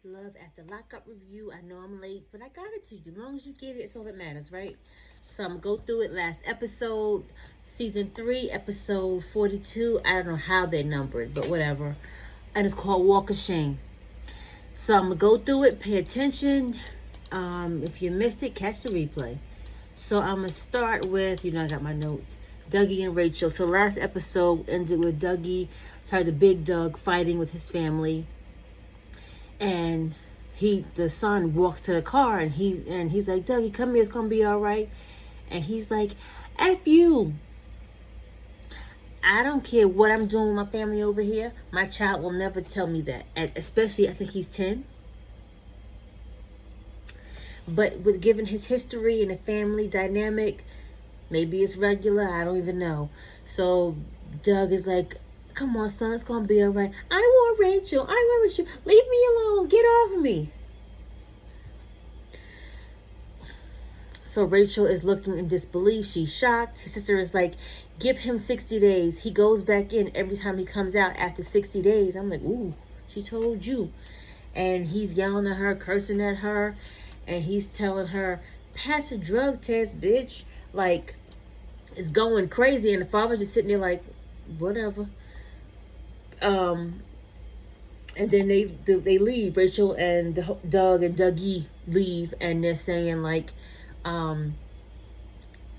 Love at the lockup review. I know I'm late, but I got it to you. As long as you get it, it's all that matters, right? So I'm gonna go through it. Last episode, season 3, episode 42. I don't know how they numbered, but whatever. And it's called Walk of Shame. So I'm gonna go through it. Pay attention. If you missed it, catch the replay. So I'm gonna start with, I got my notes. Dougie and Rachel. So last episode ended with the big Doug, fighting with his family, and the son walks to the car, and he's like, Dougie, come here, it's gonna be all right. And he's like, F you. I don't care what I'm doing with my family over here. My child will never tell me that. And especially, I think he's 10. But with given his history and the family dynamic, maybe it's regular, I don't even know. So Doug is like, come on, son, it's gonna be all right. I want Rachel. I want Rachel. Leave me alone. Get off of me. So Rachel is looking in disbelief. She's shocked. His sister is like, give him 60 days. He goes back in every time he comes out after 60 days. I'm like, ooh, she told you. And he's yelling at her, cursing at her. And he's telling her, pass a drug test, bitch. Like, it's going crazy. And the father's just sitting there like, whatever. And then they leave. Rachel and Doug and Dougie leave, and they're saying like, the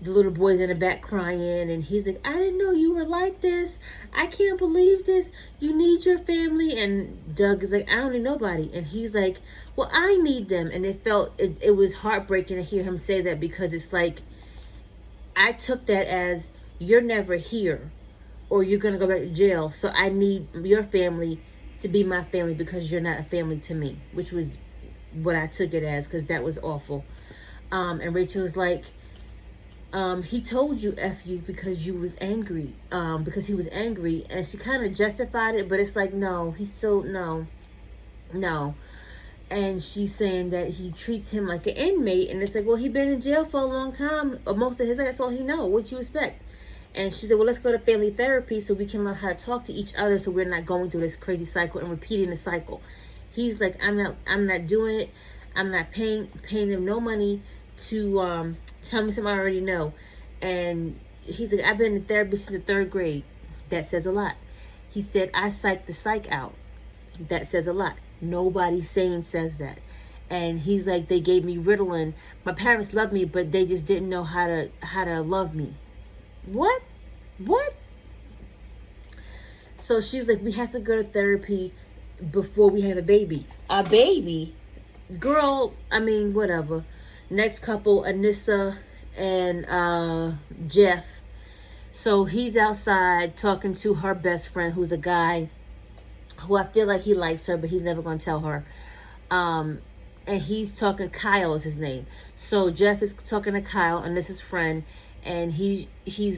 little boy's in the back crying, and he's like, I didn't know you were like this. I can't believe this. You need your family. And Doug is like, I don't need nobody. And he's like, well, I need them. And it was heartbreaking to hear him say that, because it's like, I took that as, you're never here, or you're going to go back to jail. So I need your family to be my family, because you're not a family to me, which was what I took it as, because that was awful. And Rachel was like, he told you F you because you was angry, because he was angry. And she kind of justified it, but it's like, no, he's still, no. And she's saying that he treats him like an inmate. And it's like, well, he been in jail for a long time, or most of his life. That's all he know. What you expect? And she said, well, let's go to family therapy so we can learn how to talk to each other, so we're not going through this crazy cycle and repeating the cycle. He's like, I'm not doing it. I'm not paying them no money to tell me something I already know. And he's like, I've been in therapy since the 3rd grade. That says a lot. He said, I psyched the psych out. That says a lot. Nobody sane says that. And he's like, they gave me Ritalin. My parents loved me, but they just didn't know how to love me. What? So she's like, we have to go to therapy before we have a baby. A baby? Girl, I mean, whatever. Next couple, Anissa and Jeff. So he's outside talking to her best friend, who's a guy who I feel like he likes her, but he's never going to tell her. And he's talking, Kyle is his name. So Jeff is talking to Kyle, Anissa's friend. And he's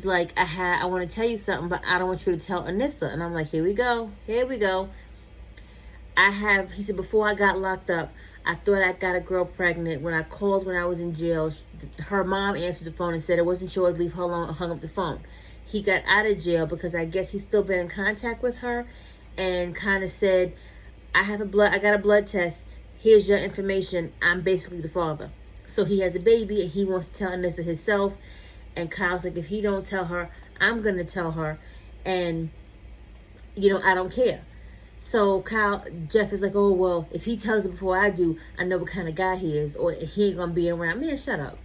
like, I want to tell you something, but I don't want you to tell Anissa. And I'm like, here we go. He said, before I got locked up, I thought I got a girl pregnant. When I called when I was in jail, her mom answered the phone and said it wasn't yours, leave her alone, and hung up the phone. He got out of jail because I guess he's still been in contact with her, and kind of said, I got a blood test. Here's your information. I'm basically the father. So he has a baby, and he wants to tell Anissa himself. And Kyle's like, if he don't tell her, I'm going to tell her. And, I don't care. So Jeff is like, oh, well, if he tells her before I do, I know what kind of guy he is, or he ain't going to be around. Man, shut up.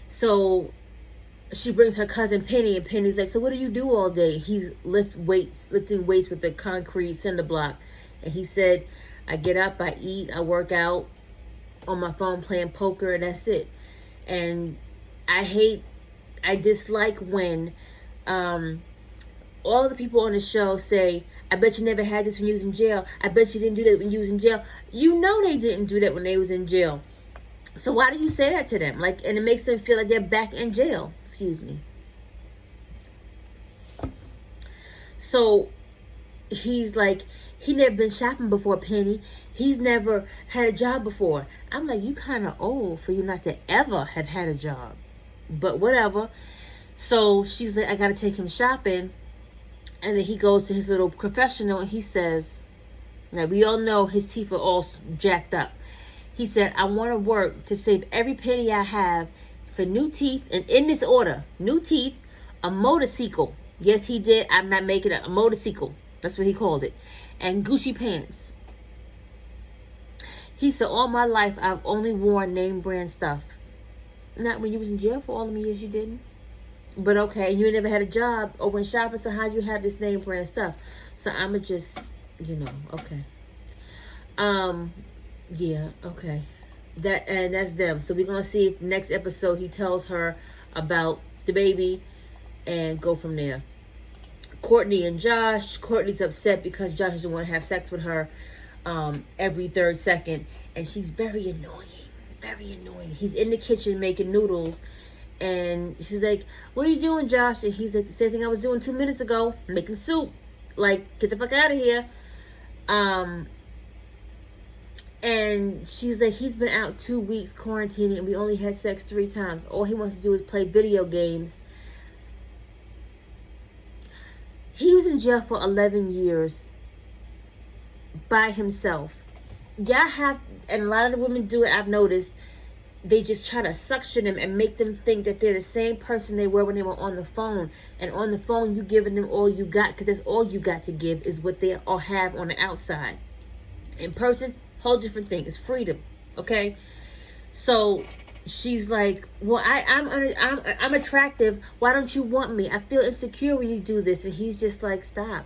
So she brings her cousin Penny, and Penny's like, so what do you do all day? He's lifting weights with a concrete cinder block. And he said, I get up, I eat, I work out on my phone playing poker, and that's it. And I dislike when all of the people on the show say, I bet you never had this when you was in jail. I bet you didn't do that when you was in jail. You know they didn't do that when they was in jail. So why do you say that to them? Like, and it makes them feel like they're back in jail. Excuse me. So he's like, he never been shopping before, Penny. He's never had a job before. I'm like, you kind of old for you not to ever have had a job. But whatever. So she's like, I gotta take him shopping. And then he goes to his little confessional, and he says, Now, we all know his teeth are all jacked up. He said, I want to work to save every penny I have for new teeth, and in this order, new teeth, a motorcycle. Yes, he did. I'm not making it. A motorcycle. That's what he called it. And Gucci pants. He said, all my life, I've only worn name brand stuff. Not when you was in jail for all them years, you didn't. But okay, you never had a job or went shopping, so how'd you have this name brand stuff? So I'ma just, okay. Yeah, okay. That's them. So we're gonna see if next episode he tells her about the baby and go from there. Courtney and Josh. Courtney's upset because Josh doesn't want to have sex with her every 3rd second, and she's very annoying. Very annoying. He's in the kitchen making noodles, and she's like, what are you doing, Josh? And he's like, the same thing I was doing 2 minutes ago, making soup. Like, get the fuck out of here. And she's like, he's been out 2 weeks quarantining, and we only had sex 3 times. All he wants to do is play video games. He was in jail for 11 years by himself. Y'all have, and a lot of the women do it, I've noticed. They just try to suction them and make them think that they're the same person they were when they were on the phone. And on the phone, you giving them all you got, because that's all you got to give is what they all have on the outside. In person, whole different thing. It's freedom, okay? So she's like, well, I'm attractive. Why don't you want me? I feel insecure when you do this. And he's just like, stop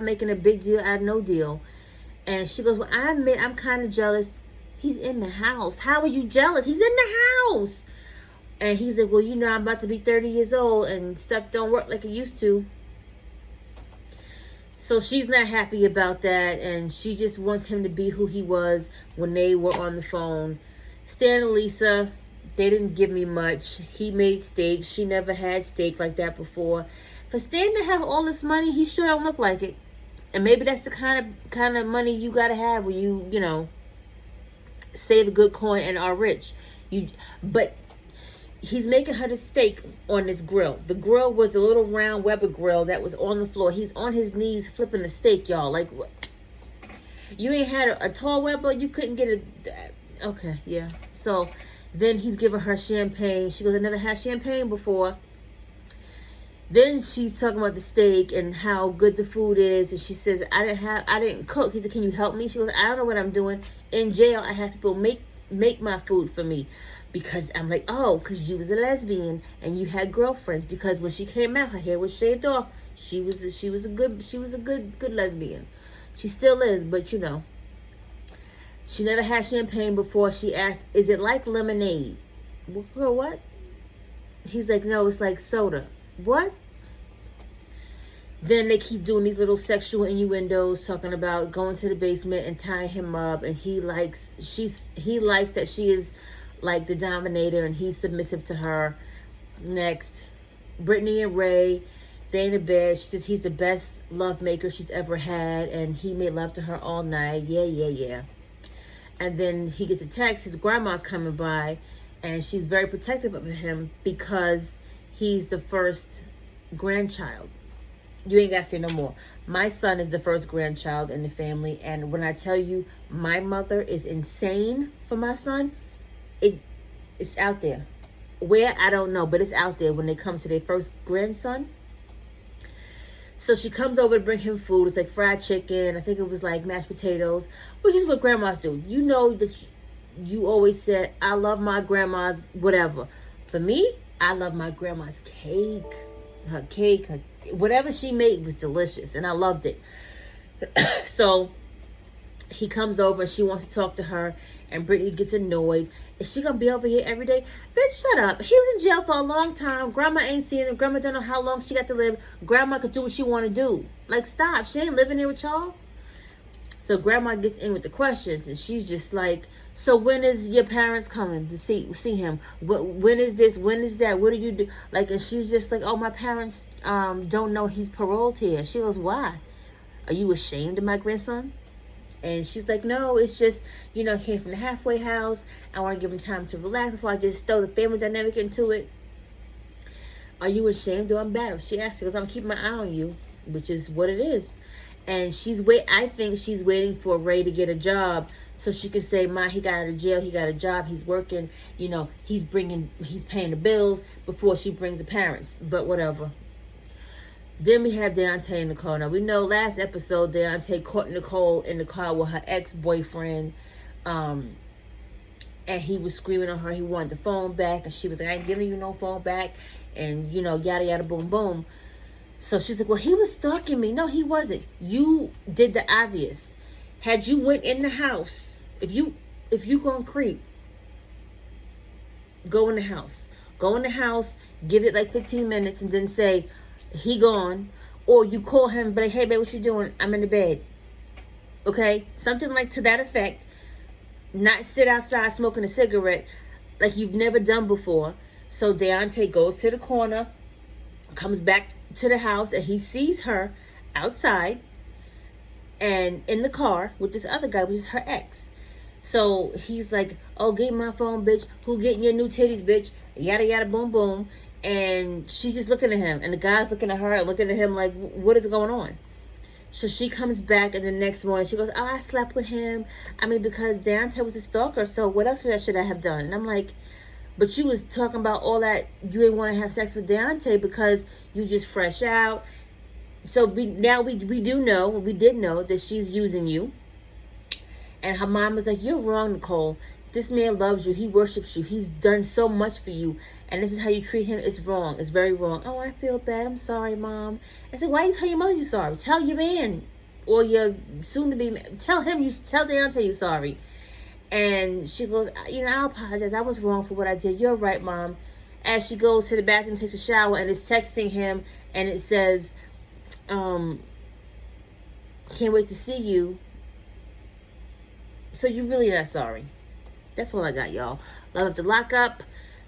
making a big deal out of no deal. And she goes, well, I admit I'm kind of jealous. He's in the house. How are you jealous? He's in the house. And he's like, well, I'm about to be 30 years old and stuff don't work like it used to. So she's not happy about that, and she just wants him to be who he was when they were on the phone. Stan and Lisa, they didn't give me much. He made steak. She never had steak like that before. For Stan to have all this money, he sure don't look like it. And maybe that's the kind of money you gotta have when you save a good coin and are rich. But he's making her the steak on this grill. The grill was a little round Weber grill that was on the floor. He's on his knees flipping the steak, y'all. Like, what? You ain't had a tall Weber? You couldn't get a... Okay, yeah. So then he's giving her champagne. She goes, I never had champagne before. Then she's talking about the steak and how good the food is. And she says, I didn't cook. He said, can you help me? She goes, I don't know what I'm doing. In jail, I have people make my food for me. Because I'm like, oh, because you was a lesbian and you had girlfriends. Because when she came out, her hair was shaved off. She was a good lesbian. She still is, but she never had champagne before. She asked, is it like lemonade? Girl, what? He's like, no, it's like soda. What? Then they keep doing these little sexual innuendos, talking about going to the basement and tying him up, and he likes that she is like the dominator and he's submissive to her. Next, Brittany and Ray, they in the bed. She says he's the best love maker she's ever had, and he made love to her all night. Yeah. And then he gets a text, his grandma's coming by, and she's very protective of him because he's the first grandchild. You ain't got to say no more. My son is the first grandchild in the family, and when I tell you my mother is insane for my son, it's out there. Where, I don't know, but it's out there when they come to their first grandson. So she comes over to bring him food. It's like fried chicken. I think it was like mashed potatoes, which is what grandmas do. You know that you always said, I love my grandma's whatever. For me, I love my grandma's cake. Her cake, whatever she made was delicious, and I loved it. So he comes over and she wants to talk to her, and Brittany gets annoyed. Is she gonna be over here every day? Bitch, shut up. He was in jail for a long time. Grandma ain't seen him. Grandma don't know how long she got to live. Grandma could do what she want to do. Like, stop. She ain't living here with y'all. So grandma gets in with the questions, and she's just like, so when is your parents coming to see him? When is this? When is that? What do you do? Like, and she's just like, oh, my parents don't know he's paroled here. She goes, why? Are you ashamed of my grandson? And she's like, no, it's just, he came from the halfway house. I want to give him time to relax before I just throw the family dynamic into it. Are you ashamed or embarrassed? She asked, she goes, I'm keeping my eye on you, which is what it is. And I think she's waiting for Ray to get a job so she can say, "Ma, he got out of jail. He got a job. He's working. You know, he's paying the bills," before she brings the parents. But whatever. Then we have Deontay in the car. Now, we know last episode Deontay caught Nicole in the car with her ex-boyfriend. And he was screaming on her. He wanted the phone back. And she was like, "I ain't giving you no phone back." And, you know, yada, yada, boom, boom. So she's like, "Well, he was stalking me." No, he wasn't. You did the obvious. Had you went in the house, if you gonna creep, go in the house. Go in the house, give it like 15 minutes, and then say, "He gone." Or you call him, but like, "Hey, babe, what you doing? I'm in the bed." Okay? Something like to that effect. Not sit outside smoking a cigarette like you've never done before. So Deontay goes to the corner, comes back to the house, and he sees her outside and in the car with this other guy, which is her ex. So he's like, "Oh, get my phone, bitch. Who getting your new titties, bitch?" Yada, yada, boom, boom. And she's just looking at him. And the guy's looking at her and looking at him like, what is going on? So she comes back, and the next morning she goes, "Oh, I slept with him. I mean, because Deontay was a stalker, so what else should I have done?" And I'm like, "But you was talking about all that. You didn't want to have sex with Deontay because you just fresh out." So we did know that she's using you. And her mom was like, "You're wrong, Nicole. This man loves you. He worships you. He's done so much for you. And this is how you treat him. It's wrong. It's very wrong." "Oh, I feel bad. I'm sorry, Mom." I said, "Why you tell your mother you're sorry? Tell your man or your soon-to-be man. Tell Deontay you're sorry." And she goes, "I apologize. I was wrong for what I did. You're right, Mom." As she goes to the bathroom, takes a shower, and is texting him, and it says, "Can't wait to see you. So you're really not sorry." That's all I got, y'all. Love to lock up.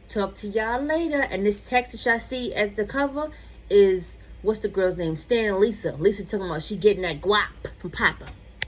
Talk to y'all later. And this text that y'all see as the cover is, what's the girl's name? Stan and Lisa. Lisa talking about she getting that guap from Papa.